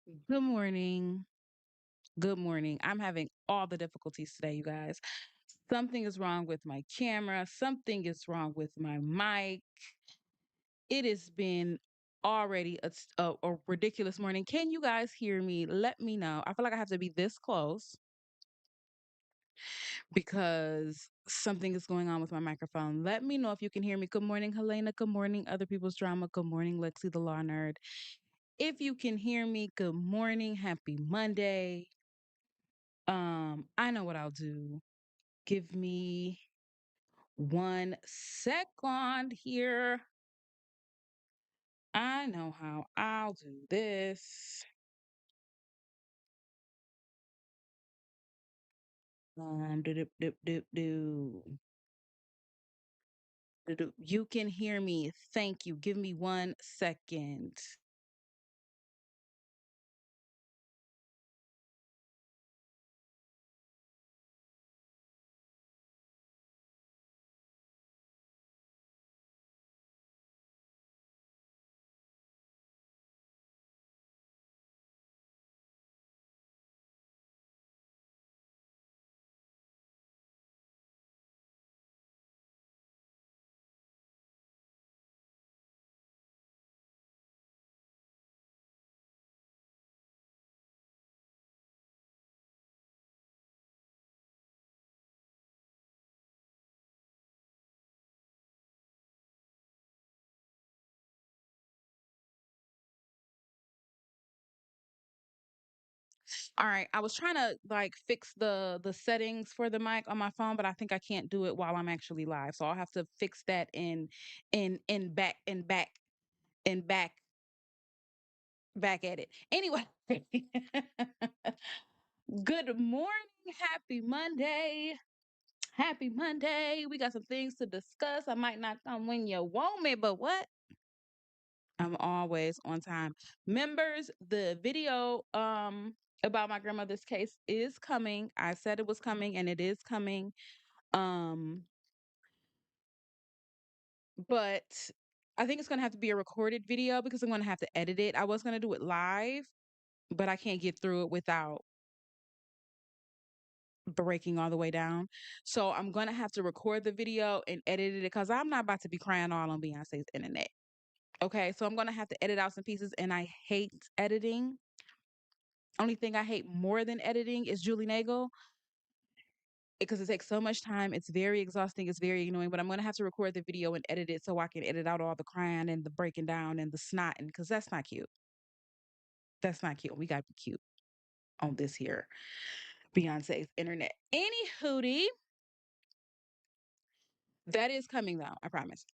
Good morning. Good morning. I'm having all the difficulties today, you guys. Something is wrong with my camera. Something is wrong with my mic. It has been already a ridiculous morning. Can you guys hear me? Let me know. I feel like I have to be this close because something is going on with my microphone. Let me know if you can hear me. Good morning, Helena. Good morning, Other People's Drama. Good morning, Lexi the Law Nerd. If you can hear me, good morning. Happy Monday. I know what I'll do. Give me 1 second here. I know how I'll do this. Do do do do do. You can hear me. Thank you. Give me 1 second. All right, I was trying to like fix the settings for the mic on my phone, but I think I can't do it while I'm actually live. So I'll have to fix that in back at it. Anyway, good morning. Happy Monday. Happy Monday. We got some things to discuss. I might not come when you want me, but what? I'm always on time. Members, the video about my grandmother's case is coming. I said it was coming and it is coming. Um but I think it's going to have to be a recorded video because I'm going to have to edit it. I was going to do it live, but I can't get through it without breaking all the way down. So I'm gonna have to record the video and edit it because I'm not about to be crying all on Beyonce's internet. Okay, so I'm gonna have to edit out some pieces, and I hate editing. Only thing I hate more than editing is Julie Nagel because it takes so much time. It's very exhausting. It's very annoying. But I'm gonna have to record the video and edit it so I can edit out all the crying and the breaking down and the snotting because that's not cute. That's not cute. We gotta be cute on this here Beyonce's internet. Any hootie, that is coming though. I promise.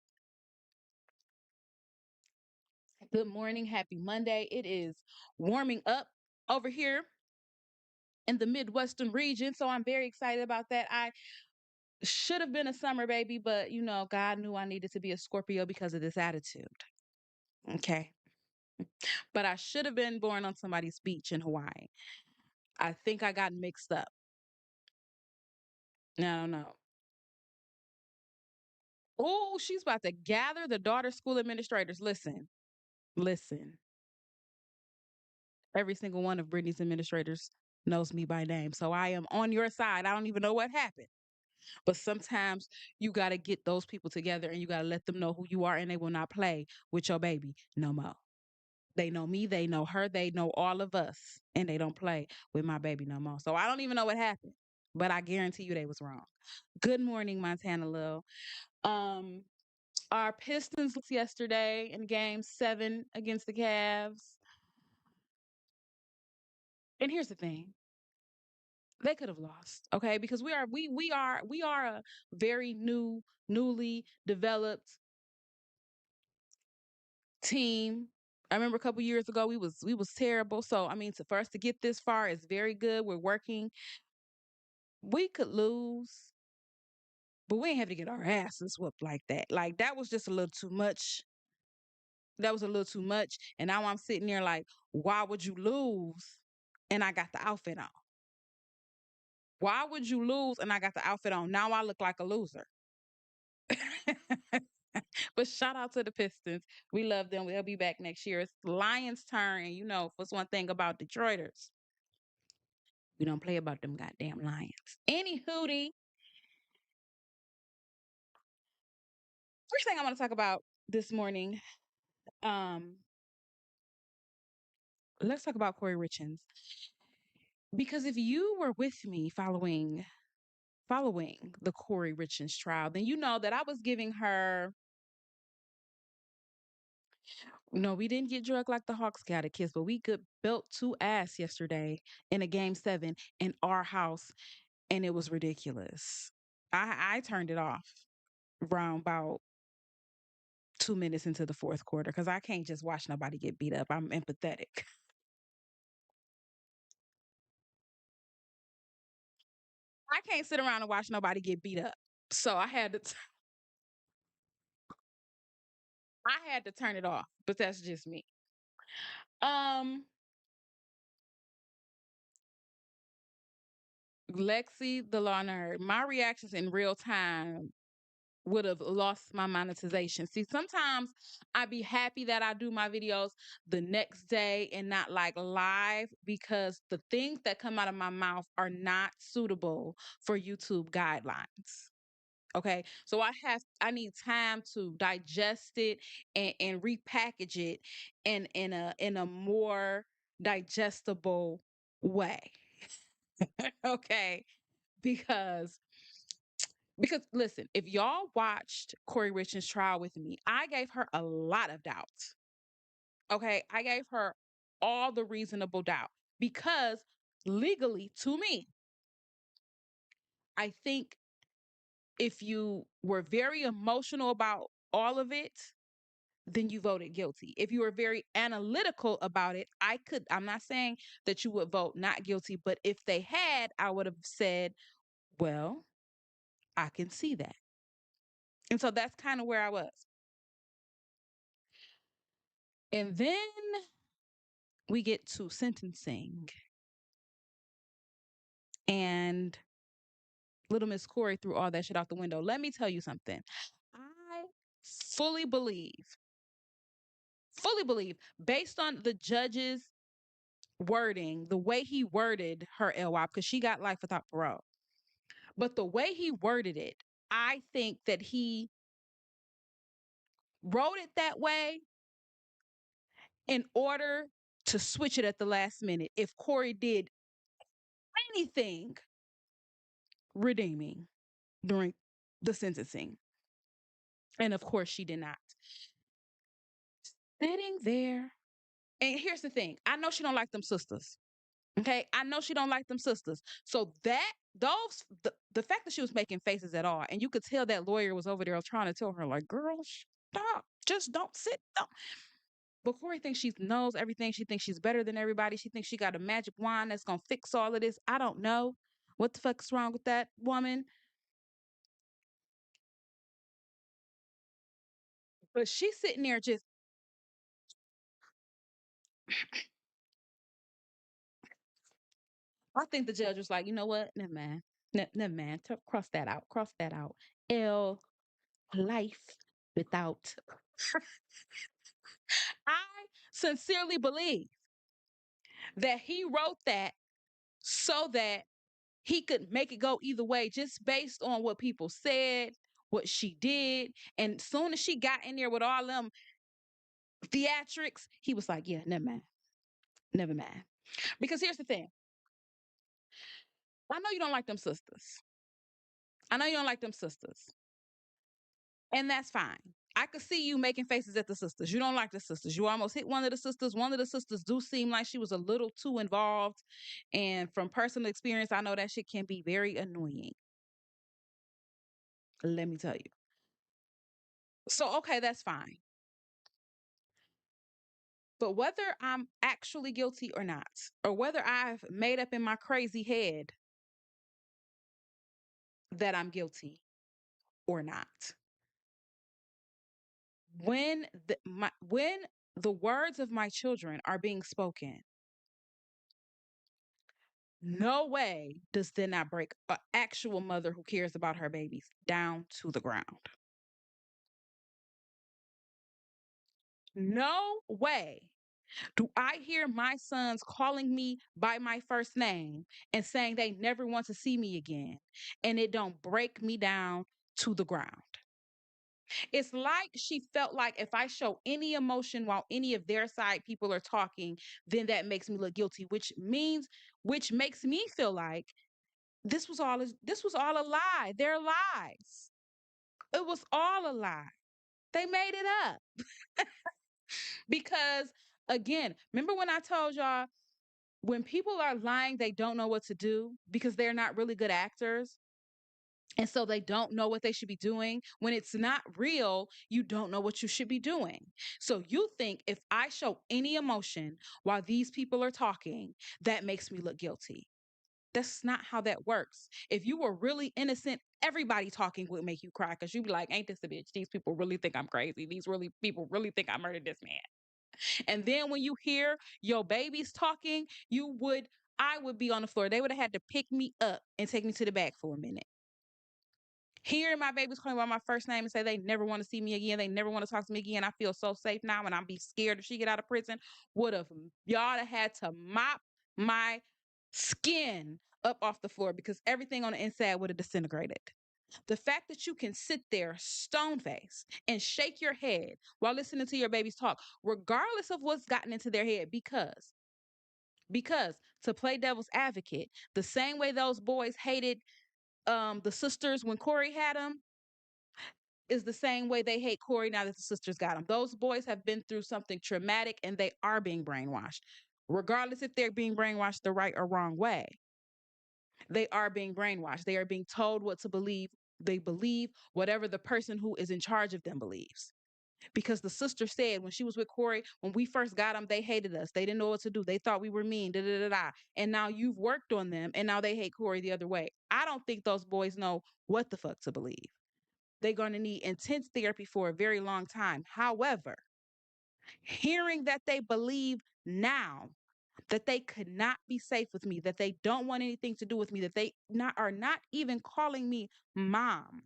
Good morning. Happy Monday. It is warming up over here in the Midwestern region. So I'm very excited about that. I should have been a summer baby, but God knew I needed to be a Scorpio because of this attitude. Okay. But I should have been born on somebody's beach in Hawaii. I think I got mixed up. I don't know. Oh, she's about to gather the daughter school administrators. Listen, listen. Every single one of Brittany's administrators knows me by name. So I am on your side. I don't even know what happened. But sometimes you got to get those people together and you got to let them know who you are and they will not play with your baby no more. They know me, they know her, they know all of us, and they don't play with my baby no more. So I don't even know what happened, but I guarantee you they was wrong. Good morning, Montana Lil. Um, our Pistons lost yesterday in game 7 against the Cavs. And here's the thing. They could have lost, okay? Because we are a very newly developed team. I remember a couple years ago we was terrible. So I mean, for us to get this far is very good. We're working. We could lose, but we ain't have to get our asses whooped like that. Like that was just a little too much. That was a little too much. And now I'm sitting there like, why would you lose? And I got the outfit on. Why would you lose? And I got the outfit on. Now I look like a loser. But shout out to the Pistons. We love them. They'll be back next year. It's the Lions' turn. And you know, what's one thing about Detroiters? We don't play about them goddamn Lions. Any hootie. First thing I want to talk about this morning, um, let's talk about Kouri Richins. Because if you were with me following the Kouri Richins trial, then you know that I was giving her. No, we didn't get drunk like the Hawks got a kiss, but we could built two ass yesterday in a game 7 in our house, and it was ridiculous. I turned it off round about 2 minutes into the fourth quarter because I can't just watch nobody get beat up. I'm empathetic. I can't sit around and watch nobody get beat up. So I had to turn it off, but that's just me. Um, Lexi the Law Nerd, my reactions in real time would have lost my monetization. See, sometimes I'd be happy that I do my videos the next day and not like live because the things that come out of my mouth are not suitable for YouTube guidelines. Okay. So I need time to digest it and repackage it in a more digestible way. Okay. Because because listen, if y'all watched Kouri Richard's trial with me, I gave her a lot of doubt. Okay. I gave her all the reasonable doubt because legally, to me, I think if you were very emotional about all of it, then you voted guilty. If you were very analytical about it, I'm not saying that you would vote not guilty, but if they had, I would have said, well, I can see that. And so that's kind of where I was. And then we get to sentencing. And little Miss Corey threw all that shit out the window. Let me tell you something. I fully believe, fully believe, based on the judge's wording, the way he worded her LWOP, because she got life without parole. But the way he worded it, I think that he wrote it that way in order to switch it at the last minute. If Corey did anything redeeming during the sentencing. And of course, she did not. Sitting there. And here's the thing. I know she don't like them sisters. Okay. I know she don't like them sisters. So the fact that she was making faces at all, and you could tell that lawyer was over there trying to tell her, like, girl, stop. Just don't sit down. But Corey thinks she knows everything. She thinks she's better than everybody. She thinks she got a magic wand that's gonna fix all of this. I don't know. What the fuck's wrong with that woman? But she's sitting there just I think the judge was like, you know what? Never mind. Never mind. Cross that out. Cross that out. L life without. I sincerely believe that he wrote that so that he could make it go either way, just based on what people said, what she did. And soon as she got in there with all them theatrics, he was like, yeah, never mind. Never mind. Because here's the thing. I know you don't like them sisters. I know you don't like them sisters. And that's fine. I could see you making faces at the sisters. You don't like the sisters. You almost hit one of the sisters. One of the sisters do seem like she was a little too involved. And from personal experience, I know that shit can be very annoying. Let me tell you. So, okay, that's fine. But whether I'm actually guilty or not, or whether I've made up in my crazy head that I'm guilty or not, when the words of my children are being spoken, no way does then not break an actual mother who cares about her babies down to the ground. No way do I hear my sons calling me by my first name and saying they never want to see me again, and it don't break me down to the ground. It's like she felt like if I show any emotion while any of their side people are talking, then that makes me look guilty, which makes me feel like this was all a lie. They're lies. It was all a lie. They made it up because again, remember when I told y'all when people are lying, they don't know what to do because they're not really good actors. And so they don't know what they should be doing. When it's not real, you don't know what you should be doing. So you think if I show any emotion while these people are talking, that makes me look guilty. That's not how that works. If you were really innocent, everybody talking would make you cry because you'd be like, ain't this a bitch? These people really think I'm crazy. These really people really think I murdered this man. And then when you hear your babies talking, I would be on the floor. They would have had to pick me up and take me to the back for a minute. Hearing my babies call me by my first name and say they never want to see me again, they never want to talk to me again. I feel so safe now, and I'd be scared if she get out of prison. Would have y'all have had to mop my skin up off the floor because everything on the inside would have disintegrated. The fact that you can sit there stone faced and shake your head while listening to your babies talk, regardless of what's gotten into their head, because to play devil's advocate, the same way those boys hated the sisters when Kouri had them is the same way they hate Kouri now that the sisters got him. Those boys have been through something traumatic and they are being brainwashed. Regardless if they're being brainwashed the right or wrong way, they are being brainwashed. They are being told what to believe. They believe whatever the person who is in charge of them believes. Because the sister said when she was with Kouri, when we first got them, they hated us. They didn't know what to do. They thought we were mean. Da da da da. And now you've worked on them, and now they hate Kouri the other way. I don't think those boys know what the fuck to believe. They're going to need intense therapy for a very long time. However, hearing that they believe now that they could not be safe with me, that they don't want anything to do with me, that are not even calling me mom,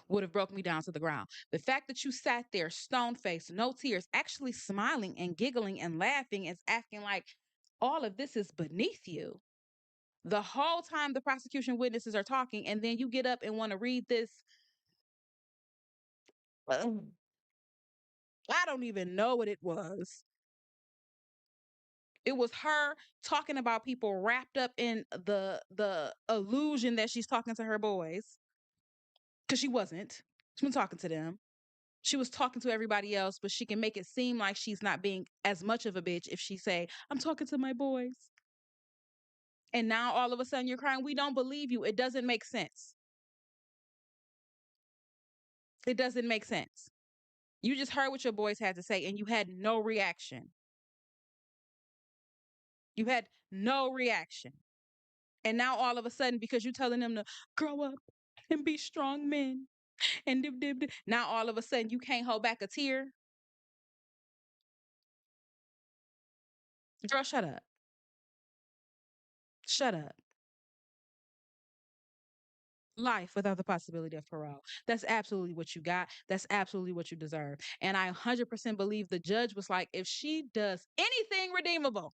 would have broke me down to the ground. The fact that you sat there stone faced, no tears, actually smiling and giggling and laughing and acting like all of this is beneath you. The whole time the prosecution witnesses are talking, and then you get up and want to read this. I don't even know what it was. It was her talking about people wrapped up in the illusion that she's talking to her boys because she wasn't. She wasn't talking to them. She was talking to everybody else, but she can make it seem like she's not being as much of a bitch if she say, "I'm talking to my boys." And now all of a sudden you're crying. We don't believe you. It doesn't make sense. It doesn't make sense. You just heard what your boys had to say and you had no reaction. You had no reaction. And now all of a sudden, because you're telling them to grow up and be strong men, and now all of a sudden you can't hold back a tear. Girl, shut up. Shut up. Life without the possibility of parole. That's absolutely what you got. That's absolutely what you deserve. And I 100% believe the judge was like, if she does anything redeemable,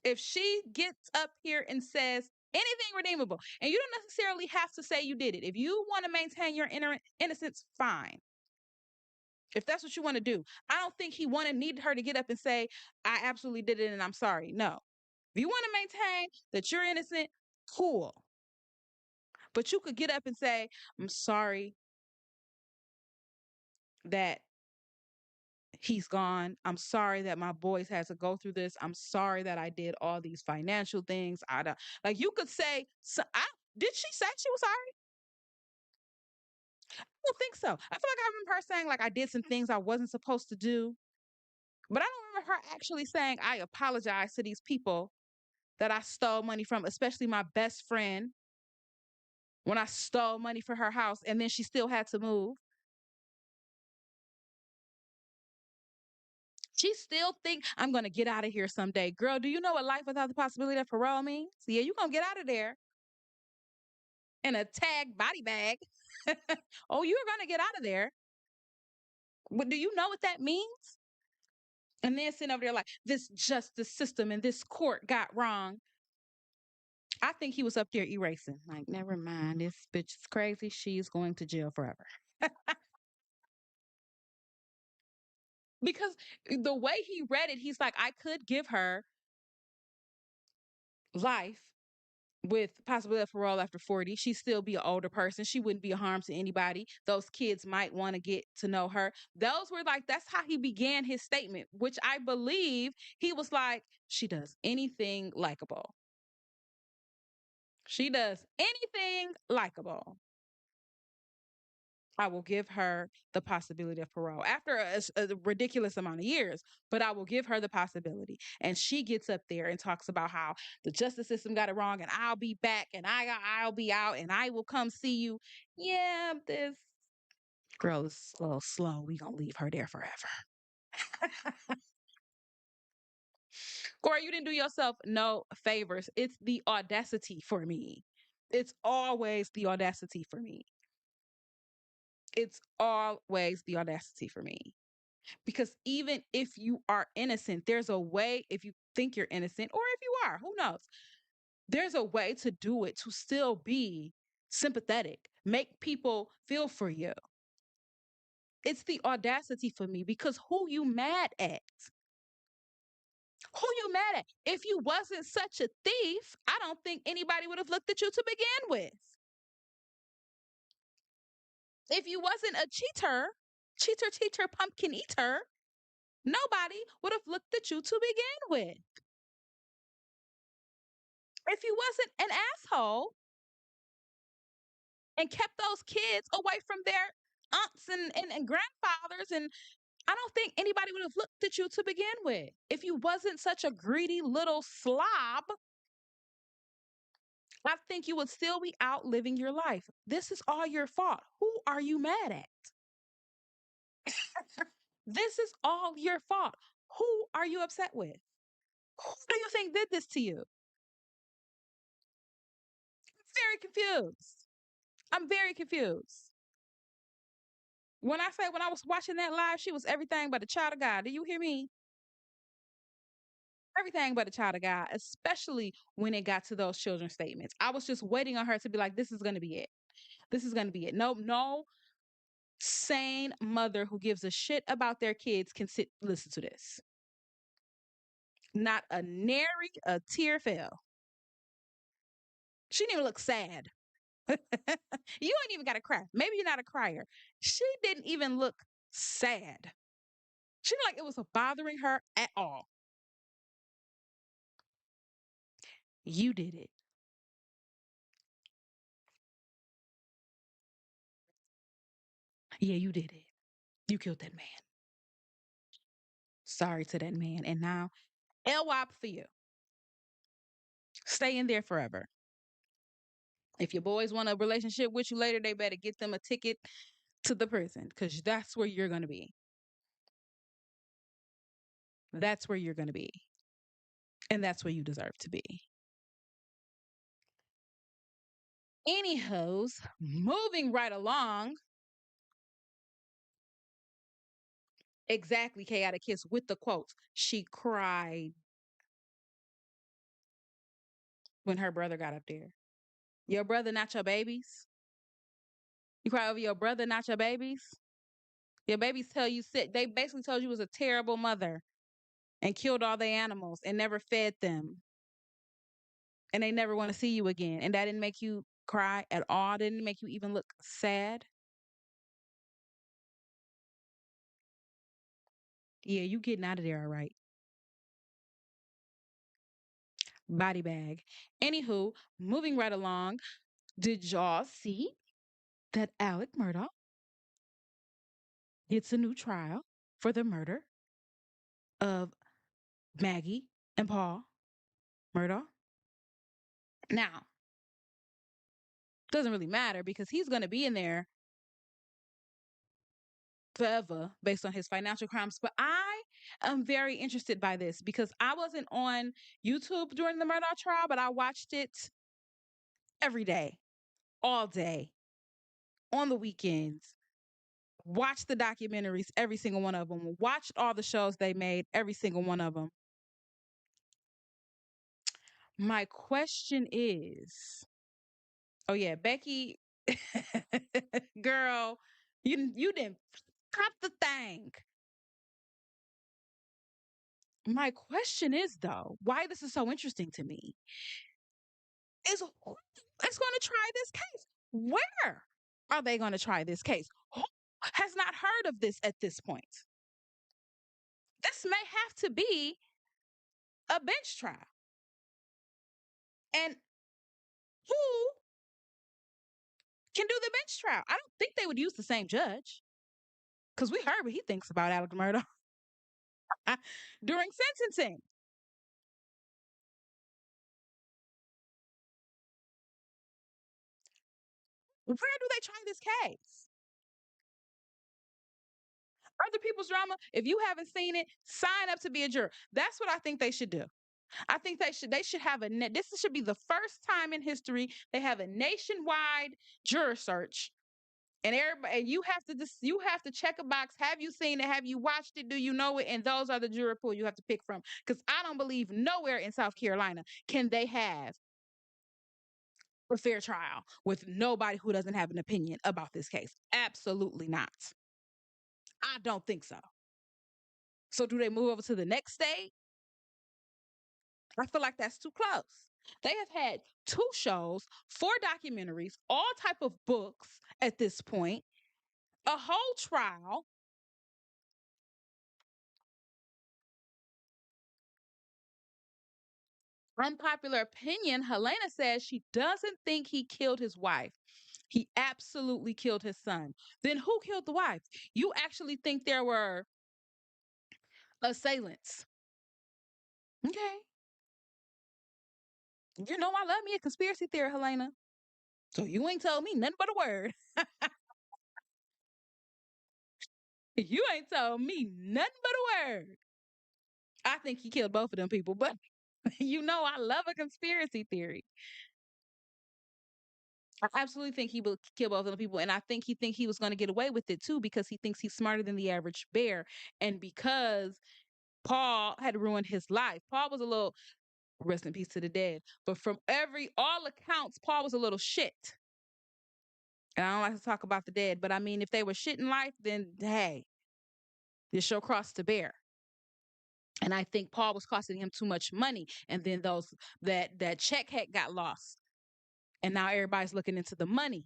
if she gets up here and says anything redeemable, and you don't necessarily have to say you did it. If you want to maintain your innocence, fine. If that's what you want to do. I don't think he needed her to get up and say, I absolutely did it and I'm sorry. No. If you want to maintain that you're innocent, cool. But you could get up and say, I'm sorry that he's gone. I'm sorry that my boys had to go through this. I'm sorry that I did all these financial things. I don't like you could say, did she say she was sorry? I don't think so. I feel like I remember her saying like I did some things I wasn't supposed to do. But I don't remember her actually saying I apologize to these people that I stole money from, especially my best friend when I stole money for her house and then she still had to move. She still think I'm gonna get out of here someday. Girl, do you know what life without the possibility of parole means? Yeah, you're gonna get out of there in a tag body bag. Oh, you're gonna get out of there. What do you know what that means? And then sitting over there like this justice system and this court got wrong. I think he was up there erasing. Like, never mind, this bitch is crazy. She's going to jail forever. Because the way he read it, he's like, I could give her life with possibility of parole after 40. She'd still be an older person. She wouldn't be a harm to anybody. Those kids might want to get to know her. Those were like, that's how he began his statement, which I believe he was like, she does anything likable. She does anything likable. I will give her the possibility of parole after a ridiculous amount of years, but I will give her the possibility. And she gets up there and talks about how the justice system got it wrong, and I'll be back, and I'll be out, and I will come see you. Yeah, this girl is a little slow. We gonna leave her there forever. Corey, you didn't do yourself no favors. It's the audacity for me. It's always the audacity for me. It's always the audacity for me. Because even if you are innocent, there's a way, if you think you're innocent, or if you are, who knows? There's a way to do it to still be sympathetic, make people feel for you. It's the audacity for me because who you mad at? Who you mad at? If you wasn't such a thief, I don't think anybody would have looked at you to begin with. If you wasn't a cheater, pumpkin eater, nobody would have looked at you to begin with. If you wasn't an asshole and kept those kids away from their aunts and grandfathers, and I don't think anybody would have looked at you to begin with. If you wasn't such a greedy little slob, I think you would still be out living your life. This is all your fault. Who are you mad at? This is all your fault. Who are you upset with? Who do you think did this to you? I'm very confused. I'm very confused. When I say when I was watching that live, she was everything but a child of God. Do you hear me? Everything but a child of God, especially when it got to those children's statements. I was just waiting on her to be like, this is going to be it. This is going to be it. No sane mother who gives a shit about their kids can listen to this. Not a nary a tear fell. She didn't even look sad. You ain't even got to cry. Maybe you're not a crier. She didn't even look sad. She didn't like it was bothering her at all. You did it. Yeah, you did it. You killed that man. Sorry to that man. And now LWOP for you. Stay in there forever. If your boys want a relationship with you later, they better get them a ticket to the prison because that's where you're going to be. That's where you're going to be. And that's where you deserve to be. Anywho's, moving right along. Exactly, Chaotic Kiss with the quotes. She cried when her brother got up there. Your brother, not your babies. You cry over your brother, not your babies. Your babies tell you sick. They basically told you was a terrible mother and killed all the animals and never fed them. And they never want to see you again. And that didn't make you cry at all. Didn't make you even look sad. Yeah, you getting out of there, all right. Body bag. Anywho, moving right along. Did y'all see that Alec Mardaugh gets a new trial for the murder of Maggie and Paul Mardaugh? Now, doesn't really matter because he's going to be in there forever based on his financial crimes. But I am very interested by this because I wasn't on YouTube during the Murdaugh trial, but I watched it every day, all day, on the weekends. Watched the documentaries, every single one of them. Watched all the shows they made, every single one of them. My question is, oh yeah, Becky, girl, you didn't cut the thing. My question is though, why this is so interesting to me is who is going to try this case? Where are they going to try this case? Who has not heard of this at this point? This may have to be a bench trial. And who can do the bench trial? I don't think they would use the same judge because we heard what he thinks about Alex Murdaugh during sentencing. Where do they try this case? Other people's drama. If you haven't seen it, sign up to be a juror. That's what I think they should do. I think they should have this should be the first time in history they have a nationwide juror search. And everybody, and you have to check a box. Have you seen it? Have you watched it? Do you know it? And those are the juror pool you have to pick from. Because I don't believe nowhere in South Carolina can they have a fair trial with nobody who doesn't have an opinion about this case. Absolutely not. I don't think so. So do they move over to the next state? I feel like that's too close. They have had two shows, four documentaries, all type of books at this point, a whole trial. Unpopular opinion, Helena says she doesn't think he killed his wife. He absolutely killed his son. Then who killed the wife? You actually think there were assailants. Okay. You know I love me a conspiracy theory, Helena. So you ain't told me nothing but a word. You ain't told me nothing but a word. I think he killed both of them people, but you know I love a conspiracy theory. I absolutely think he will kill both of them people, and I think he was going to get away with it too because he thinks he's smarter than the average bear, and because Paul had ruined his life. Paul was a little rest in peace to the dead, but from every all accounts, Paul was a little shit. And I don't like to talk about the dead, but I mean, if they were shit in life, then hey, this show crossed the bear. And I think Paul was costing him too much money, and then that check had got lost, and now everybody's looking into the money,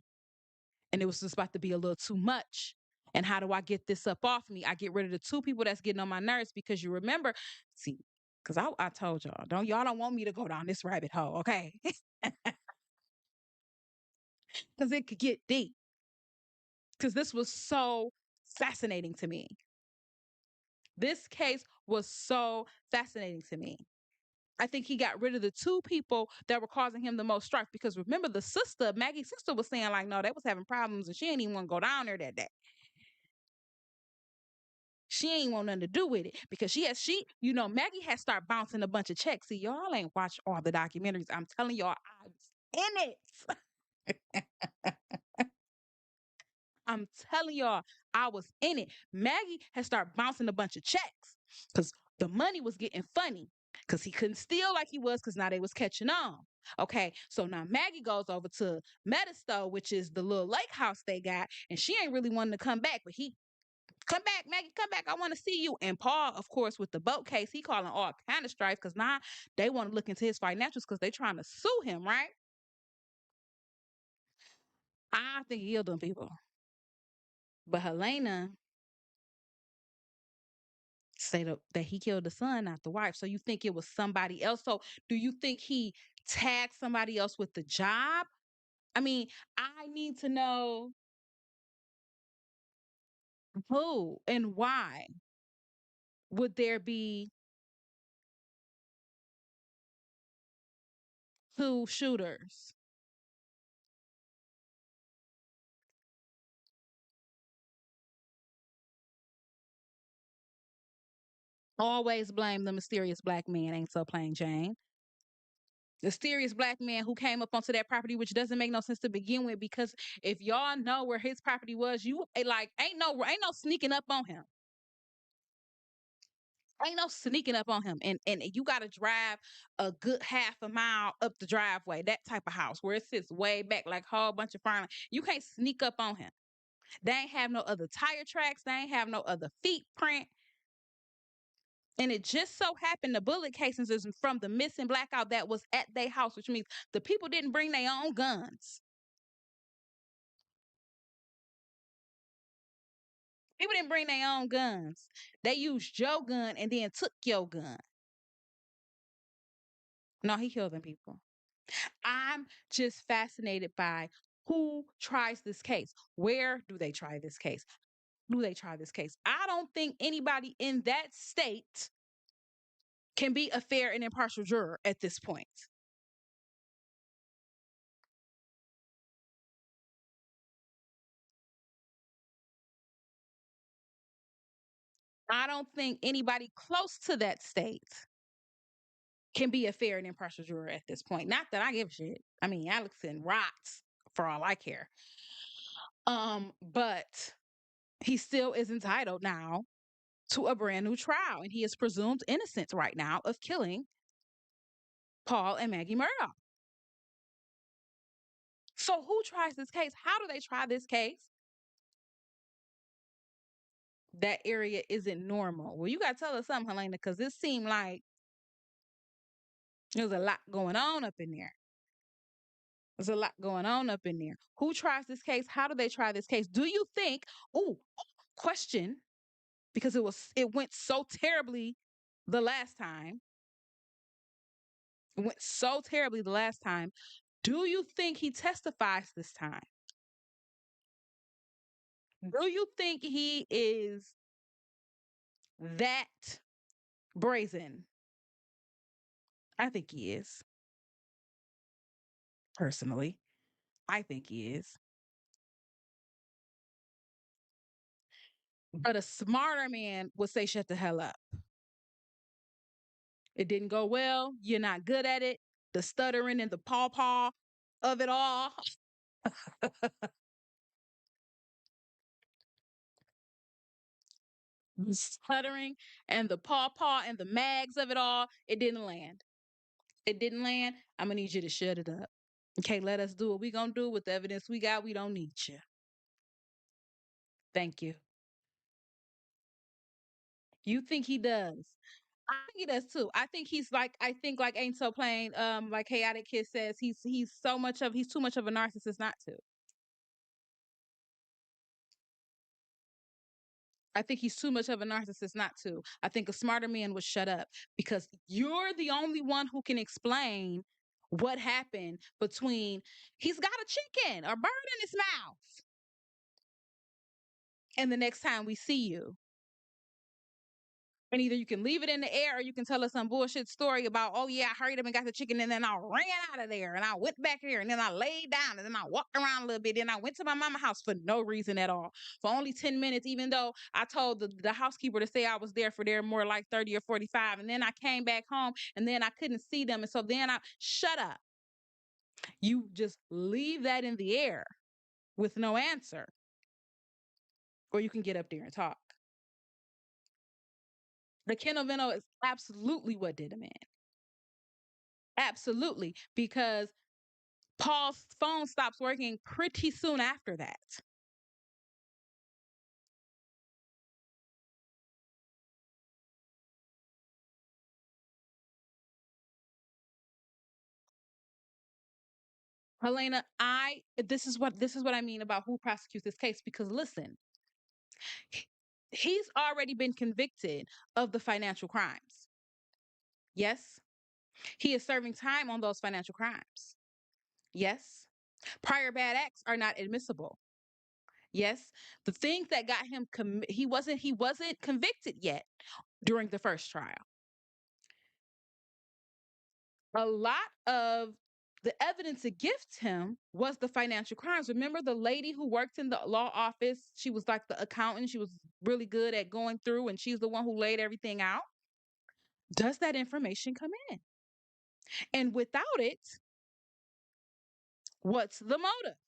and it was just about to be a little too much. And how do I get this up off me? I get rid of the two people that's getting on my nerves because you remember, see, because I told y'all don't want me to go down this rabbit hole, okay? Because it could get deep. Because this was so fascinating to me. This case was so fascinating to me. I think he got rid of the two people that were causing him the most strife. Because remember, the sister, Maggie's sister, was saying, like, no, they was having problems and she didn't even want to go down there that day. She ain't want nothing to do with it because Maggie had started bouncing a bunch of checks. See, y'all ain't watched all the documentaries. I'm telling y'all, I was in it. I'm telling y'all, I was in it. Maggie had started bouncing a bunch of checks because the money was getting funny because he couldn't steal like he was because now they was catching on. Okay, so now Maggie goes over to Medisto, which is the little lake house they got, and she ain't really wanting to come back, but he come back, Maggie, come back. I want to see you. And Paul, of course, with the boat case, he calling all kind of strife because now they want to look into his financials because they trying to sue him, right? I think he killed them people. But Helena said that he killed the son, not the wife. So you think it was somebody else? So do you think he tagged somebody else with the job? I mean, I need to know who and why would there be two shooters? Always blame the mysterious black man, ain't so plain Jane. Mysterious black man who came up onto that property, which doesn't make no sense to begin with. Because if y'all know where his property was, you like ain't no sneaking up on him. Ain't no sneaking up on him. And you got to drive a good half a mile up the driveway. That type of house where it sits way back, like a whole bunch of farmland. You can't sneak up on him. They ain't have no other tire tracks. They ain't have no other feet print. And it just so happened the bullet casings is from the missing blackout that was at their house, which means the people didn't bring their own guns. People didn't bring their own guns. They used your gun and then took your gun. No, he killed them people. I'm just fascinated by who tries this case. Where do they try this case? Do they try this case? I don't think anybody in that state can be a fair and impartial juror at this point. I don't think anybody close to that state can be a fair and impartial juror at this point. Not that I give a shit. I mean, Alexson rots for all I care. But he still is entitled now to a brand new trial, and he is presumed innocent right now of killing Paul and Maggie Mardaugh. So who tries this case? How do they try this case? That area isn't normal. Well, you gotta tell us something, Helena, because this seemed like there's a lot going on up in there. There's a lot going on up in there. Who tries this case? How do they try this case? Do you think? Oh, question, because it went so terribly the last time. It went so terribly the last time. Do you think he testifies this time? Do you think he is that brazen? I think he is. Personally, I think he is. But a smarter man would say, shut the hell up. It didn't go well. You're not good at it. The stuttering and the paw of it all. The stuttering and the paw and the mags of it all. It didn't land. It didn't land. I'm going to need you to shut it up. Okay, let us do what we going to do with the evidence we got. We don't need you. Thank you. You think he does? I think he does too. I think he's like Ain't So Plain, like Chaotic Kid says, he's too much of a narcissist not to. I think he's too much of a narcissist not to. I think a smarter man would shut up because you're the only one who can explain what happened between he's got a chicken or bird in his mouth and the next time we see you. And either you can leave it in the air or you can tell us some bullshit story about, oh yeah, I hurried up and got the chicken and then I ran out of there and I went back here and then I laid down and then I walked around a little bit. Then I went to my mama's house for no reason at all. For only 10 minutes, even though I told the housekeeper to say I was there for their more like 30 or 45. And then I came back home and then I couldn't see them. And so then shut up. You just leave that in the air with no answer. Or you can get up there and talk. The kennel veno is absolutely what did him in. Absolutely. Because Paul's phone stops working pretty soon after that. Helena, this is what I mean about who prosecutes this case. Because listen, he's already been convicted of the financial crimes. Yes. He is serving time on those financial crimes. Yes. Prior bad acts are not admissible. Yes. The things that got him he wasn't convicted yet during the first trial. A lot of the evidence against him was the financial crimes. Remember the lady who worked in the law office? She was like the accountant. She was really good at going through, and she's the one who laid everything out. Does that information come in? And without it, what's the motive?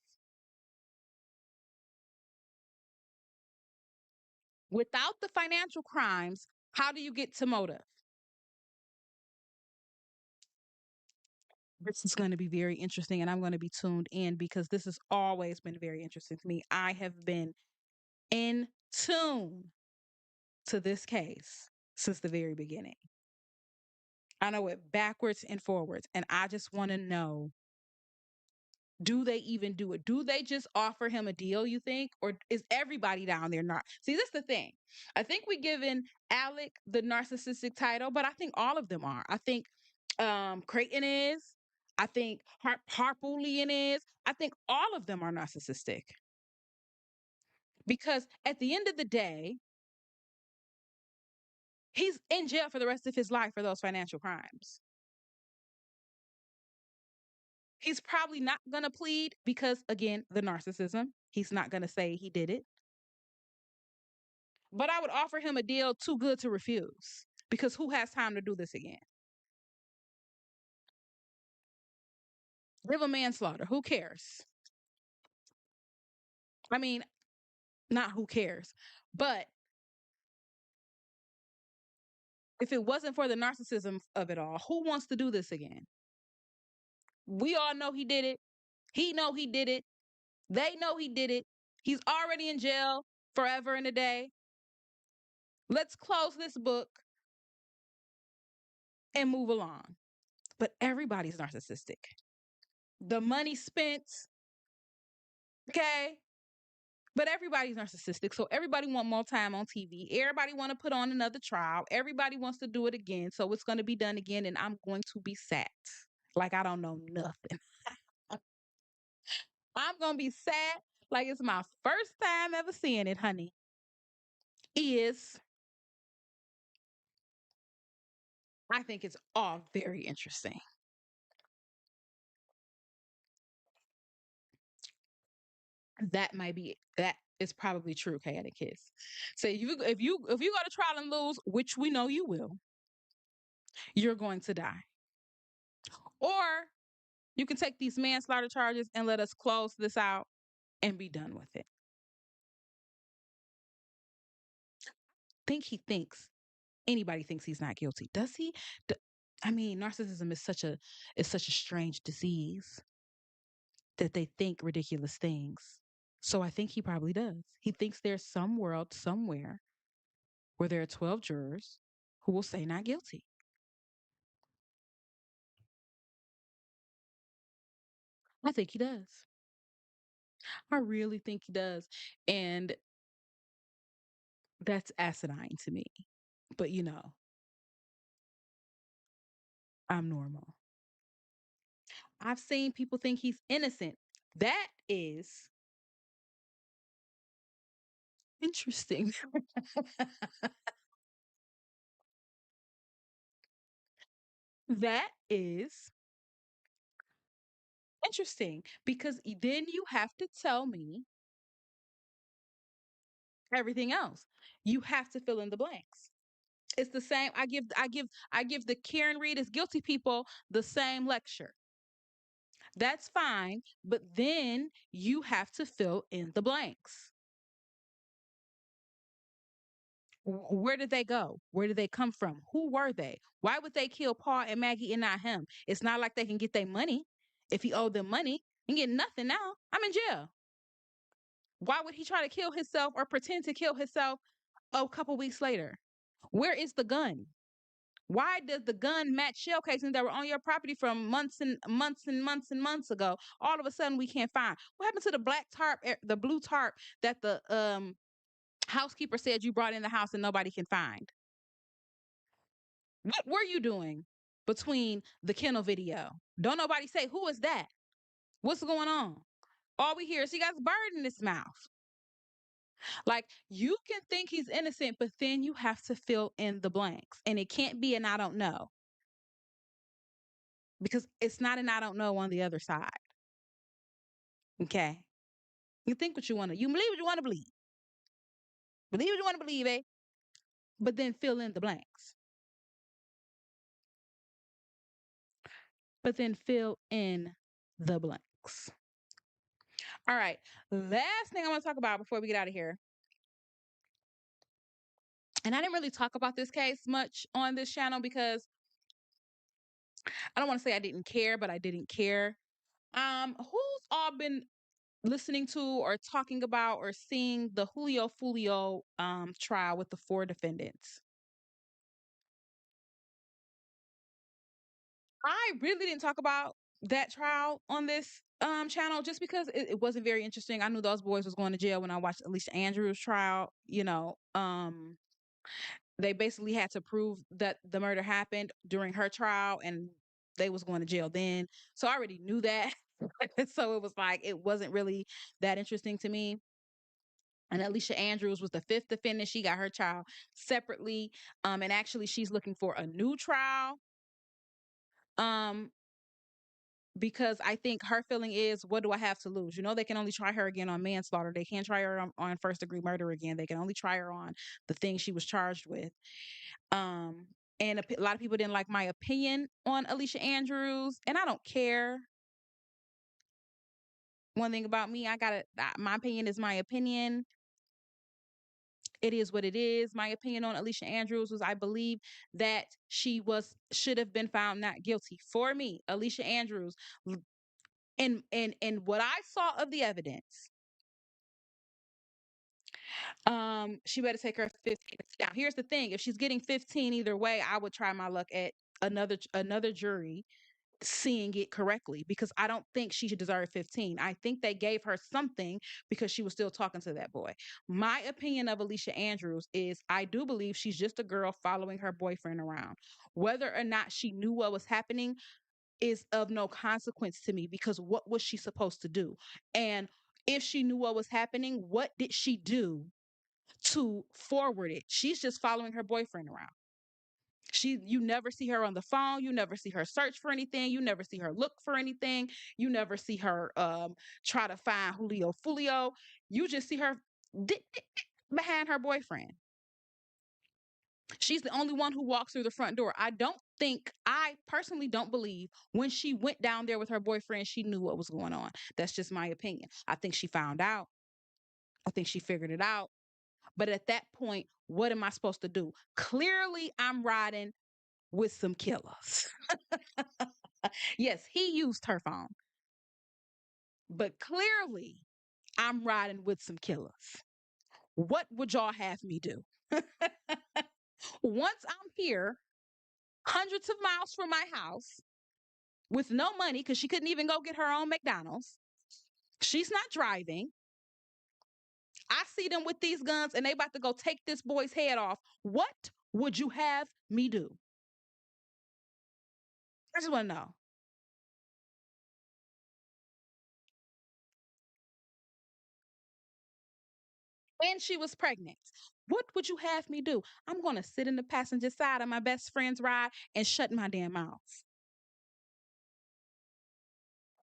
Without the financial crimes, how do you get to motive? This is going to be very interesting, and I'm going to be tuned in because this has always been very interesting to me. I have been in tune to this case since the very beginning. I know it backwards and forwards, and I just want to know, do they even do it? Do they just offer him a deal, you think? Or is everybody down there not? See, this is the thing. I think we given Alec the narcissistic title, but I think all of them are. I think Creighton is. I think Harpoolian is. I think all of them are narcissistic. Because at the end of the day, he's in jail for the rest of his life for those financial crimes. He's probably not going to plead because, again, the narcissism. He's not going to say he did it. But I would offer him a deal too good to refuse because who has time to do this again? Give a manslaughter. Who cares? I mean, not who cares, but if it wasn't for the narcissism of it all, who wants to do this again? We all know he did it. He know he did it. They know he did it. He's already in jail forever and a day. Let's close this book and move along. But everybody's narcissistic. The money spent, okay? But everybody's narcissistic. So everybody want more time on TV. Everybody want to put on another trial. Everybody wants to do it again. So it's going to be done again and I'm going to be sat like I don't know nothing. I'm going to be sat like it's my first time ever seeing it, honey. Is I think it's all very interesting. That might be that is probably true, chaotic kiss. So if you go to trial and lose, which we know you will, you're going to die. Or you can take these manslaughter charges and let us close this out and be done with it. Think he thinks anybody thinks he's not guilty. Does he? I mean, narcissism is such a strange disease that they think ridiculous things. So I think he probably does. He thinks there's some world somewhere where there are 12 jurors who will say not guilty. I think he does. I really think he does. And that's asinine to me. But I'm normal. I've seen people think he's innocent. That is interesting. That is interesting because then you have to tell me everything else. You have to fill in the blanks. It's the same. I give the Karen Reed is guilty people the same lecture. That's fine, but then you have to fill in the blanks. Where did they go? Where did they come from? Who were they? Why would they kill Paul and Maggie and not him? It's not like they can get their money. If he owed them money, he can get nothing now. I'm in jail. Why would he try to kill himself or pretend to kill himself a couple weeks later? Where is the gun? Why does the gun match shell casings that were on your property from months and months and months and months ago? All of a sudden, we can't find. What happened to the black tarp, the blue tarp that the housekeeper said you brought in the house and nobody can find? What were you doing between the kennel video? Don't nobody say, who is that? What's going on? All we hear is he got a bird in his mouth. Like, you can think he's innocent, but then you have to fill in the blanks. And it can't be an I don't know because it's not an I don't know on the other side. Okay. You think what you want to, you believe what you want to believe. Believe what you want to believe, eh? But then fill in the blanks. but then fill in the blanks. All right. Last thing I want to talk about before we get out of here. And I didn't really talk about this case much on this channel because I don't want to say I didn't care, but I didn't care. Who's all been listening to or talking about or seeing the Foolio trial with the four defendants? I really didn't talk about that trial on this channel just because it wasn't very interesting. I knew those boys was going to jail when I watched Alicia Andrews' trial. They basically had to prove that the murder happened during her trial and they was going to jail then. So I already knew that. So it was like it wasn't really that interesting to me. And Alicia Andrews was the fifth defendant. She got her trial separately. And actually she's looking for a new trial. Um, because I think her feeling is, what do I have to lose? You know, they can only try her again on manslaughter. They can't try her on first degree murder again. They can only try her on the thing she was charged with. Um, and a lot of people didn't like my opinion on Alicia Andrews, and I don't care. One thing about me, my opinion is my opinion. It is what it is. My opinion on Alicia Andrews was I believe that should have been found not guilty. For me, Alicia Andrews, and what I saw of the evidence, she better take her 15. Now, here's the thing: if she's getting 15 either way, I would try my luck at another jury seeing it correctly because I don't think she should deserve 15. I think they gave her something because she was still talking to that boy. My opinion of Alicia Andrews is I do believe she's just a girl following her boyfriend around. Whether or not she knew what was happening is of no consequence to me because what was she supposed to do? And if she knew what was happening, what did she do to forward it? She's just following her boyfriend around. You never see her on the phone, you never see her search for anything, you never see her look for anything, you never see her try to find Foolio. You just see her behind her boyfriend. She's the only one who walks through the front door. I personally don't believe when she went down there with her boyfriend, she knew what was going on. That's just my opinion. I think she found out. I think she figured it out. But at that point, what am I supposed to do? Clearly, I'm riding with some killers. Yes, he used her phone, but clearly, I'm riding with some killers. What would y'all have me do? Once I'm here, hundreds of miles from my house, with no money because she couldn't even go get her own McDonald's. She's not driving. I see them with these guns and they about to go take this boy's head off. What would you have me do? I just want to know. And she was pregnant. What would you have me do? I'm going to sit in the passenger side of my best friend's ride and shut my damn mouth.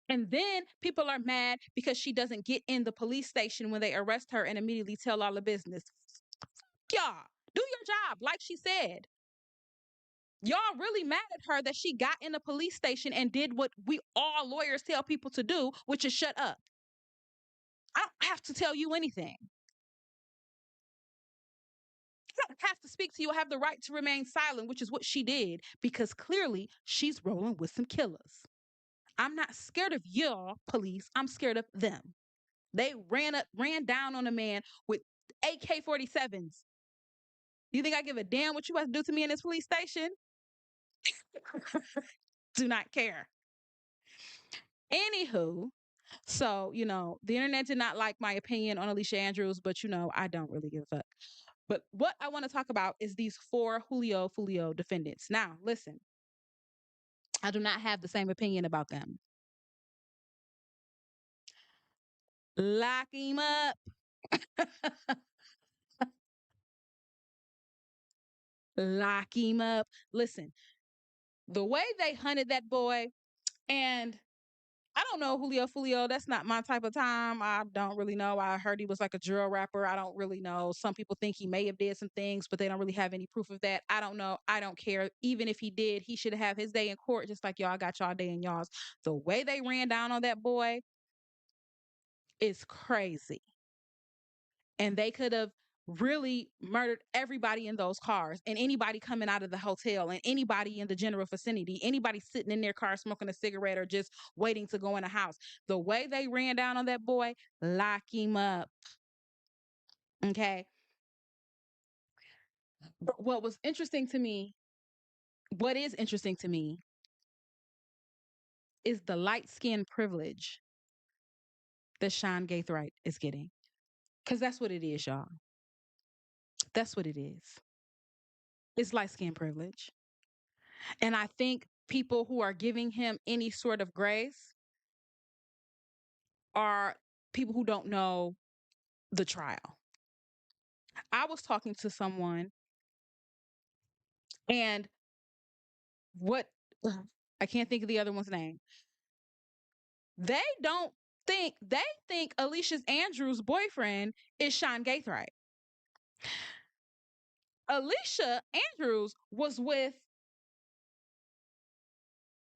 And then people are mad because she doesn't get in the police station when they arrest her and immediately tell all the business. Y'all, do your job, like she said. Y'all really mad at her that she got in the police station and did what we all lawyers tell people to do, which is shut up. I don't have to tell you anything. I don't have to speak to you. I have the right to remain silent, which is what she did, because clearly she's rolling with some killers. I'm not scared of y'all, police. I'm scared of them. They ran down on a man with AK-47s. You think I give a damn what you about to do to me in this police station? Do not care. Anywho, so, the internet did not like my opinion on Alicia Andrews, but I don't really give a fuck. But what I want to talk about is these four Foolio defendants. Now, listen, I do not have the same opinion about them. Lock him up. Lock him up. Listen, the way they hunted that boy, and I don't know Foolio. That's not my type of time. I don't really know. I heard he was like a drill rapper. I don't really know. Some people think he may have did some things, but they don't really have any proof of that. I don't know. I don't care. Even if he did, he should have his day in court, just like y'all got y'all day in y'all's. The way they ran down on that boy is crazy. And they could have really murdered everybody in those cars and anybody coming out of the hotel and anybody in the general vicinity, anybody sitting in their car smoking a cigarette or just waiting to go in a house. The way they ran down on that boy, lock him up. Okay. But what is interesting to me is the light skin privilege that Sean Gaithright is getting. Because that's what it is, y'all. That's what it is. It's light skin privilege. And I think people who are giving him any sort of grace are people who don't know the trial. I was talking to someone and what I can't think of the other one's name. They don't they think Alicia Andrews' boyfriend is Sean Gaithright. Alicia Andrews was with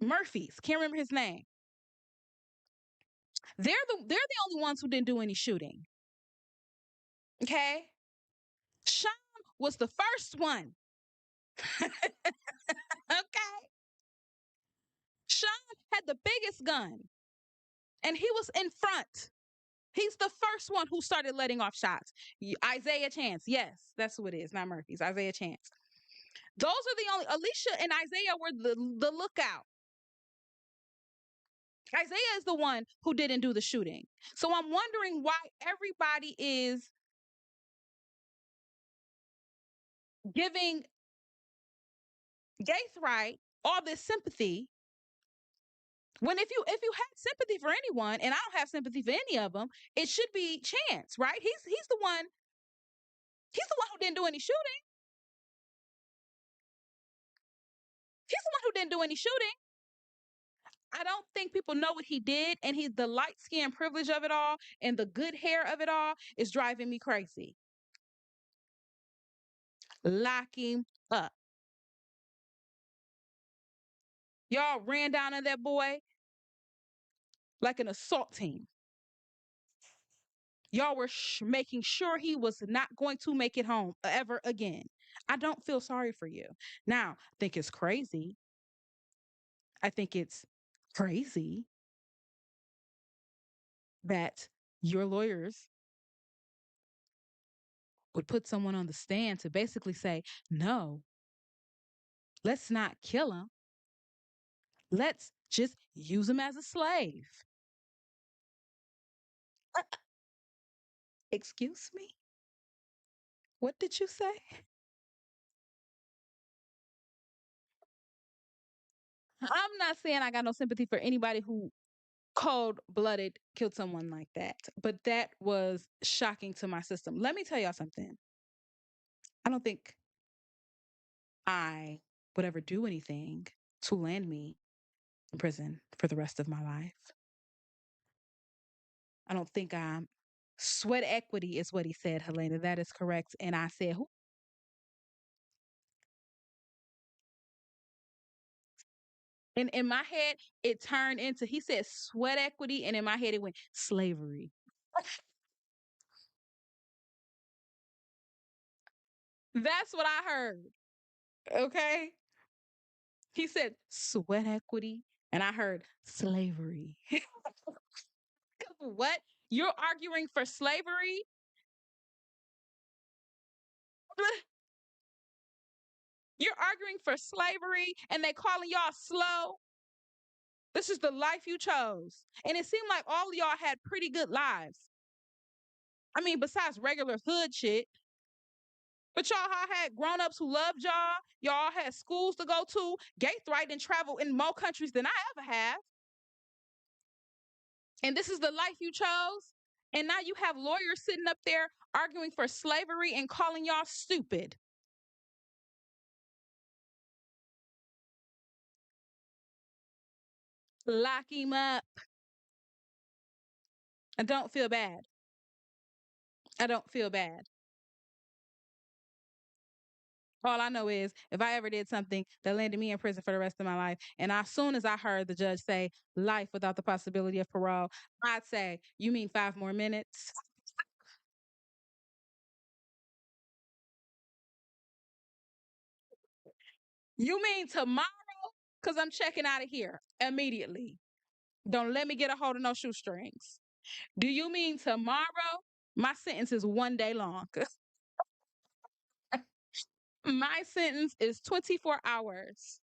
Murphy's. Can't remember his name. They're the only ones who didn't do any shooting. Okay? Sean was the first one. Okay? Sean had the biggest gun and he was in front. He's the first one who started letting off shots. Isaiah Chance. Yes, that's who it is, not Murphy's. Isaiah Chance. Those are the only Alicia and Isaiah were the lookout. Isaiah is the one who didn't do the shooting. So I'm wondering why everybody is giving Gaithright all this sympathy. When if you had sympathy for anyone, and I don't have sympathy for any of them, it should be Chance, right? He's the one who didn't do any shooting. He's the one who didn't do any shooting. I don't think people know what he did, and he's the light skin privilege of it all and the good hair of it all is driving me crazy. Lock him up. Y'all ran down on that boy like an assault team. Y'all were making sure he was not going to make it home ever again. I don't feel sorry for you. Now, I think it's crazy. I think it's crazy that your lawyers would put someone on the stand to basically say, no, let's not kill him. Let's just use him as a slave. Uh, Excuse me? What did you say? I'm not saying I got no sympathy for anybody who cold blooded killed someone like that, but that was shocking to my system. Let me tell y'all something. I don't think I would ever do anything to land me in prison for the rest of my life. I don't think I'm sweat equity is what he said, Helena. That is correct. And I said, who? And in my head, it turned into, he said sweat equity. And in my head, it went slavery. That's what I heard. Okay. He said sweat equity. And I heard slavery. What? You're arguing for slavery? You're arguing for slavery and they calling y'all slow? This is the life you chose. And it seemed like all of y'all had pretty good lives. I mean, besides regular hood shit. But y'all had grown-ups who loved y'all. Y'all had schools to go to. Gaithright and travel in more countries than I ever have. And this is the life you chose. And now you have lawyers sitting up there arguing for slavery and calling y'all stupid. Lock him up. I don't feel bad. I don't feel bad. All I know is if I ever did something that landed me in prison for the rest of my life, and as soon as I heard the judge say life without the possibility of parole, I'd say, "You mean 5 more minutes?" You mean tomorrow? Because I'm checking out of here immediately. Don't let me get a hold of no shoestrings. Do you mean tomorrow? My sentence is 1 day long. My sentence is 24 hours.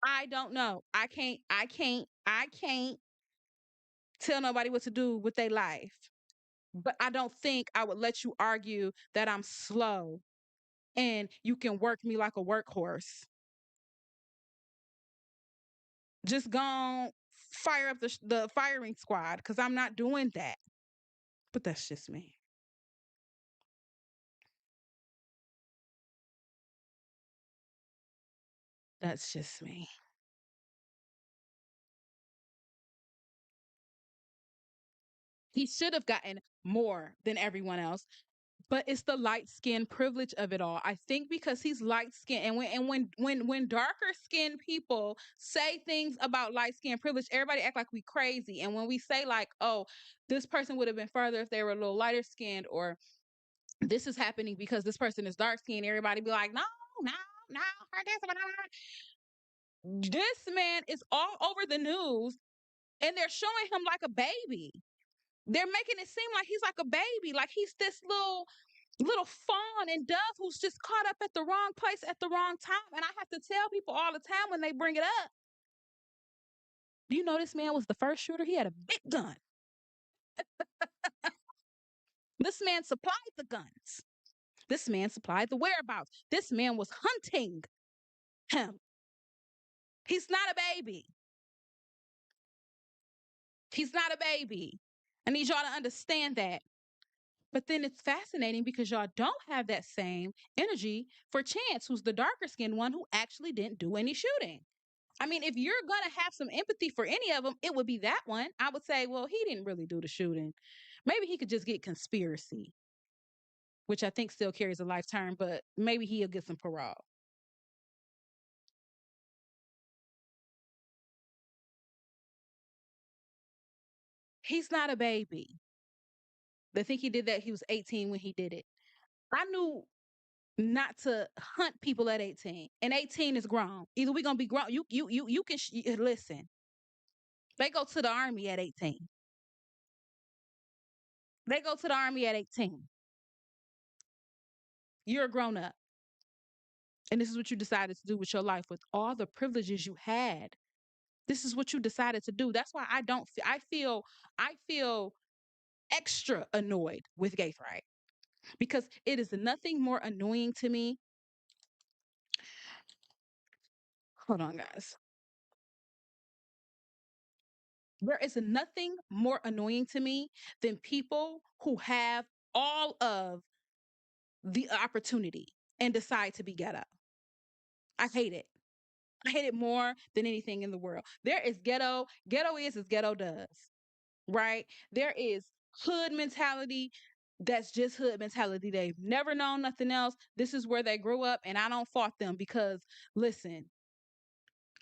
I don't know. I can't tell nobody what to do with their life. But I don't think I would let you argue that I'm slow and you can work me like a workhorse. Just go fire up the firing squad because I'm not doing that. But that's just me. That's just me. He should have gotten more than everyone else, but it's the light skin privilege of it all. I think because he's light skinned, and when darker skinned people say things about light skin privilege, everybody act like we crazy. And when we say like, oh, this person would have been further if they were a little lighter skinned, or this is happening because this person is dark skinned, everybody be like, no, no, no, this man is all over the news, and they're showing him like a baby. They're making it seem like he's like a baby, like he's this little fawn and dove who's just caught up at the wrong place at the wrong time. And I have to tell people all the time when they bring it up, do you know this man was the first shooter? He had a big gun. This man supplied the guns. This man supplied the whereabouts. This man was hunting him. He's not a baby. He's not a baby. I need y'all to understand that. But then it's fascinating because y'all don't have that same energy for Chance, who's the darker skinned one who actually didn't do any shooting. I mean, if you're going to have some empathy for any of them, it would be that one. I would say, well, he didn't really do the shooting. Maybe he could just get conspiracy, which I think still carries a life term, but maybe he'll get some parole. He's not a baby. They think he did that. He was 18 when he did it. I knew not to hunt people at 18, and 18 is grown. Either we're gonna be grown. You can listen. They go to the army at 18. They go to the army at 18. You're a grown up. And this is what you decided to do with your life with all the privileges you had. This is what you decided to do. That's why I don't I feel extra annoyed with gay pride because it is nothing more annoying to me. Hold on, guys. There is nothing more annoying to me than people who have all of the opportunity and decide to be ghetto. I hate it. I hate it more than anything in the world. There is ghetto. Ghetto is as ghetto does, right? There is hood mentality. That's just hood mentality. They've never known nothing else. This is where they grew up, and I don't fault them because, listen,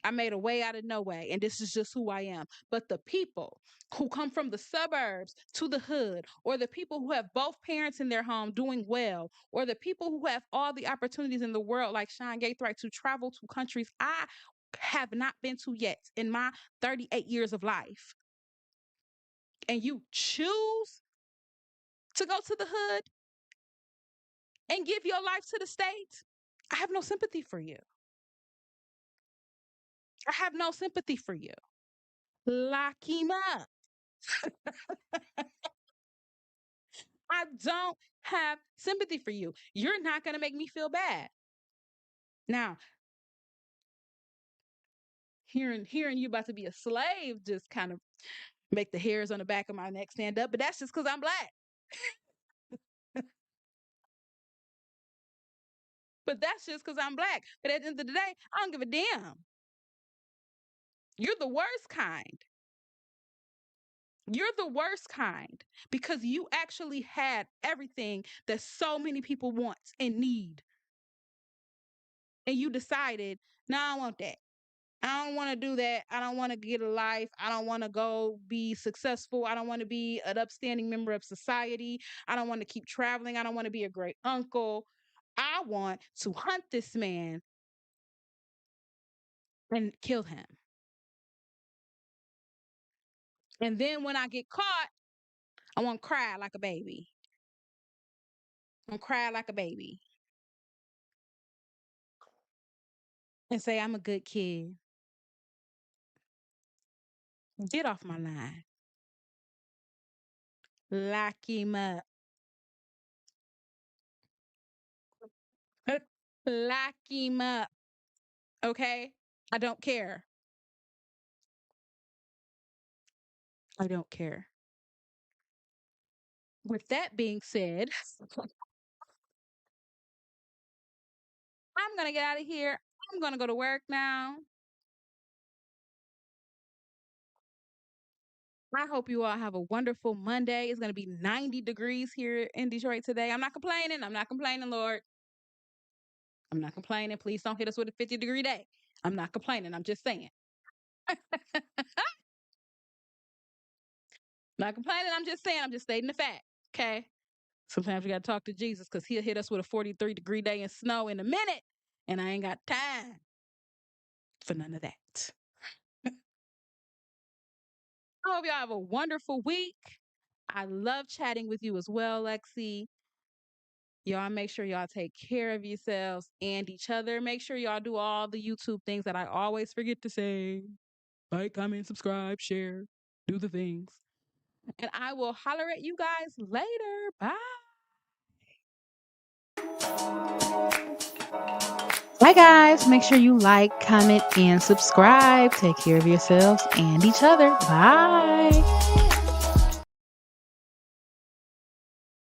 I made a way out of no way, and this is just who I am. But the people who come from the suburbs to the hood, or the people who have both parents in their home doing well, or the people who have all the opportunities in the world, like Sean Gaithright, to travel to countries I have not been to yet in my 38 years of life, and you choose to go to the hood and give your life to the state, I have no sympathy for you. I have no sympathy for you. Lock him up. I don't have sympathy for you. You're not going to make me feel bad. Now, hearing you about to be a slave just kind of make the hairs on the back of my neck stand up, but that's just because I'm black. But that's just because I'm black. But at the end of the day, I don't give a damn. You're the worst kind. You're the worst kind because you actually had everything that so many people want and need. And you decided, no, I want that. I don't want to do that. I don't want to get a life. I don't want to go be successful. I don't want to be an upstanding member of society. I don't want to keep traveling. I don't want to be a great uncle. I want to hunt this man and kill him. And then when I get caught, I want to cry like a baby. I'm going to cry like a baby and say, I'm a good kid. Get off my line. Lock him up. Lock him up. Okay? I don't care. I don't care. With that being said, I'm going to get out of here. I'm going to go to work now. I hope you all have a wonderful Monday. It's going to be 90 degrees here in Detroit today. I'm not complaining. I'm not complaining, Lord. I'm not complaining. Please don't hit us with a 50-degree day. I'm not complaining. I'm just saying. Not complaining. I'm just saying. I'm just stating the fact. Okay. Sometimes you got to talk to Jesus because he'll hit us with a 43-degree day and snow in a minute. And I ain't got time for none of that. I hope y'all have a wonderful week. I love chatting with you as well, Lexi. Y'all make sure y'all take care of yourselves and each other. Make sure y'all do all the YouTube things that I always forget to say. Like, comment, subscribe, share, do the things. And I will holler at you guys later. Bye. Bye, guys. Make sure you like, comment, and subscribe. Take care of yourselves and each other. Bye.